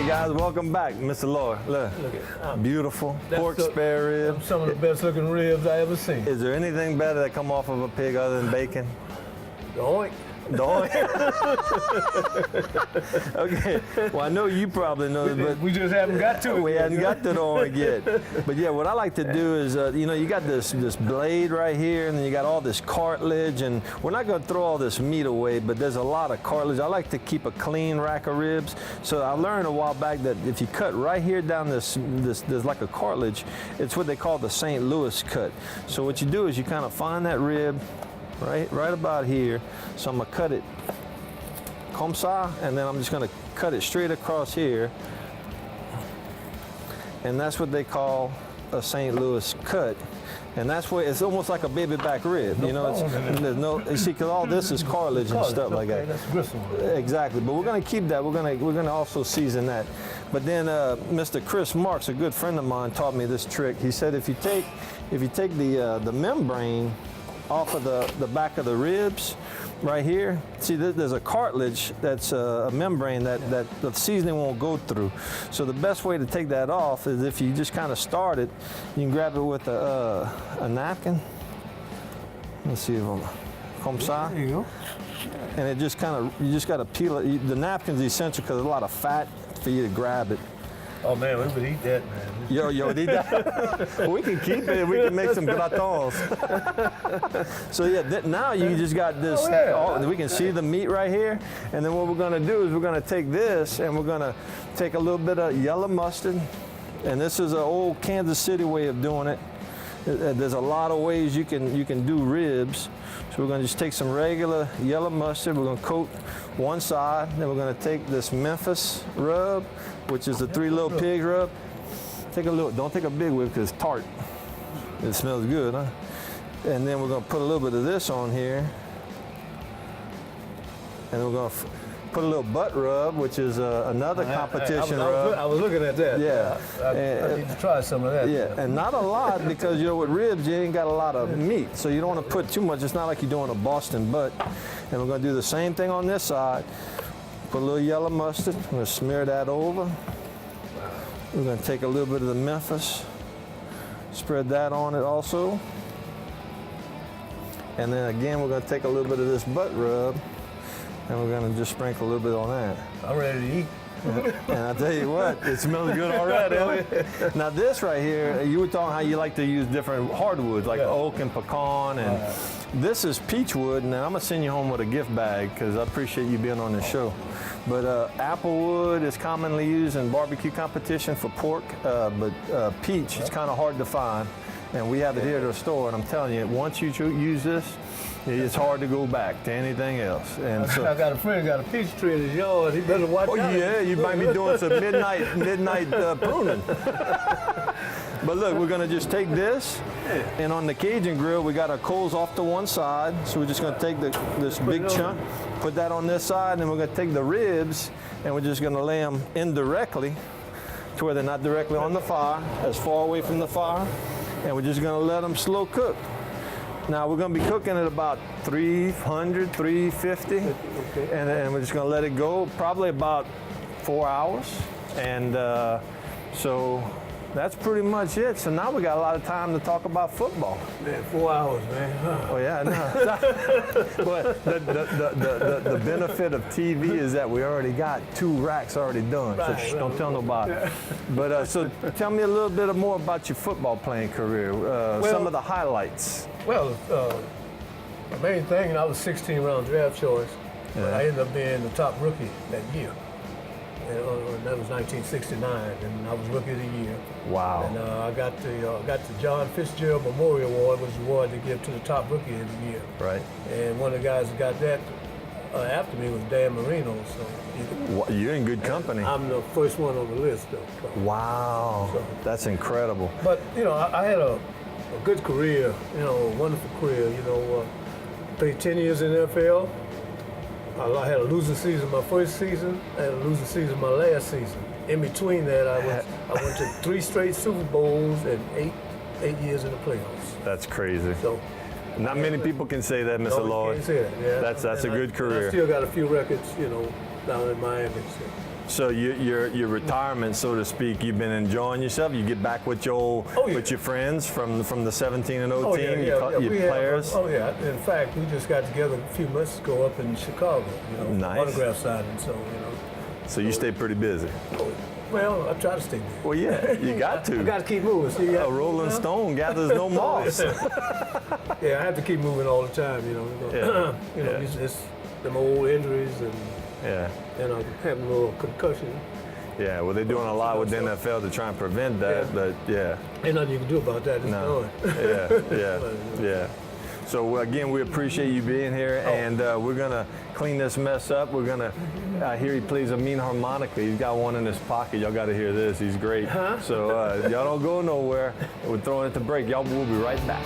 guys, welcome back, Mr. Lloyd. Look at beautiful pork spare ribs. Some of the best looking ribs I ever seen. Is there anything better that come off of a pig other than bacon? Doink. Doink. Okay. Well, I know you probably know this, but we just haven't got to it. We hadn't got to the oink yet. But yeah, what I like to do is, you got this blade right here, and then you got all this cartilage, and we're not going to throw all this meat away, but there's a lot of cartilage. I like to keep a clean rack of ribs. So I learned a while back that if you cut right here down there's like a cartilage, it's what they call the St. Louis cut. So what you do is you kind of find that rib right about here. So I'm gonna cut it comme ça, and then I'm just gonna cut it straight across here. And that's what they call a St. Louis cut. And that's where it's almost like a baby back rib. You see, because all this is cartilage and stuff like that. That's gristle. Exactly, but we're gonna keep that. We're gonna also season that. But then Mr. Chris Marks, a good friend of mine, taught me this trick. He said if you take the membrane off of the back of the ribs right here, see there's a cartilage that's a membrane that the seasoning won't go through. So the best way to take that off is if you just kind of start it, you can grab it with a napkin. Let's see if I'm comme ça. There you go. And it just you just got to peel it. The napkin's essential because there's a lot of fat for you to grab it. Oh man, we would eat that, man. Yo, eat that. Well, we can keep it. We can make some gratons. So yeah, now you just got this. We can see the meat right here. And then what we're gonna do is we're gonna take this and we're gonna take a little bit of yellow mustard. And this is an old Kansas City way of doing it. There's a lot of ways you can do ribs. So we're gonna just take some regular yellow mustard. We're gonna coat one side. Then we're gonna take this Memphis rub, which is the 3 Little Pigs rub. Take a little, don't take a big whip because it's tart. It smells good, huh? And then we're gonna put a little bit of this on here. And we're gonna put a little butt rub, which is another competition rub. I was looking at that. Yeah. I need to try some of that. Yeah, and not a lot because with ribs, you ain't got a lot of meat. So you don't want to put too much. It's not like you're doing a Boston butt. And we're gonna do the same thing on this side. Put a little yellow mustard. I'm gonna smear that over. We're going to take a little bit of the Memphis, spread that on it also. And then again, we're going to take a little bit of this butt rub, and we're going to just sprinkle a little bit on that. I'm ready to eat. And I tell you what, it smells good already. Now this right here, you were talking how you like to use different hardwoods like oak and pecan, and this is peach wood, and I'm going to send you home with a gift bag because I appreciate you being on the show. But applewood is commonly used in barbecue competition for pork, but peach is kind of hard to find. And we have it here at the store, and I'm telling you, once you use this, it's hard to go back to anything else. And so I got a friend who got a peach tree in his yard. He better watch out. Oh yeah, you might be doing some midnight pruning. But look, we're gonna just take this, and on the Cajun grill, we got our coals off to one side. So we're just gonna take this big chunk, put that on this side, and then we're gonna take the ribs, and we're just gonna lay them indirectly to where they're not directly on the fire, as far away from the fire, and we're just gonna let them slow cook. Now we're going to be cooking at about 300, 350, and we're just going to let it go probably about 4 hours. And so that's pretty much it. So now we got a lot of time to talk about football. Man, 4 hours, man. Oh yeah, no. But the benefit of TV is that we already got 2 racks already done. Right, so don't tell nobody. But so tell me a little bit more about your football playing career. Some of the highlights. Well, the main thing, I was 16 round draft choice. But I ended up being the top rookie that year. And that was 1969, and I was Rookie of the Year. Wow! And I got the John Fitzgerald Memorial Award, which is the award they give to the top Rookie of the Year. Right. And one of the guys that got that after me was Dan Marino. So you're in good company. I'm the first one on the list, though. So. Wow! So, that's incredible. But I had a good career, a wonderful career. Played 10 years in the NFL. I had a losing season my first season. I had a losing season my last season. In between that, I went to 3 straight Super Bowls and 8 years in the playoffs. That's crazy. So, not many people can say that, Mr. Lloyd. Can't say that. Yeah. That's a good career. I still got a few records, down in Miami. So your retirement, so to speak, you've been enjoying yourself. You get back with your with your friends from the 17 and 0 team, your players. In fact, we just got together a few months ago up in Chicago. Nice. Autograph signing. So you stay pretty busy. Well, I try to stay busy. Well, yeah, you got to. I got to keep moving. See, a rolling stone gathers no moss. Yeah, I have to keep moving all the time. It's them old injuries and I'm having a little concussion. Yeah, well, they're doing a lot with the NFL to try and prevent that, but ain't nothing you can do about that. It's Yeah. So again, we appreciate you being here, and we're gonna clean this mess up. We're gonna. I hear he plays a mean harmonica. He's got one in his pocket. Y'all got to hear this. He's great. So y'all don't go nowhere. We're throwing it to break. Y'all will be right back.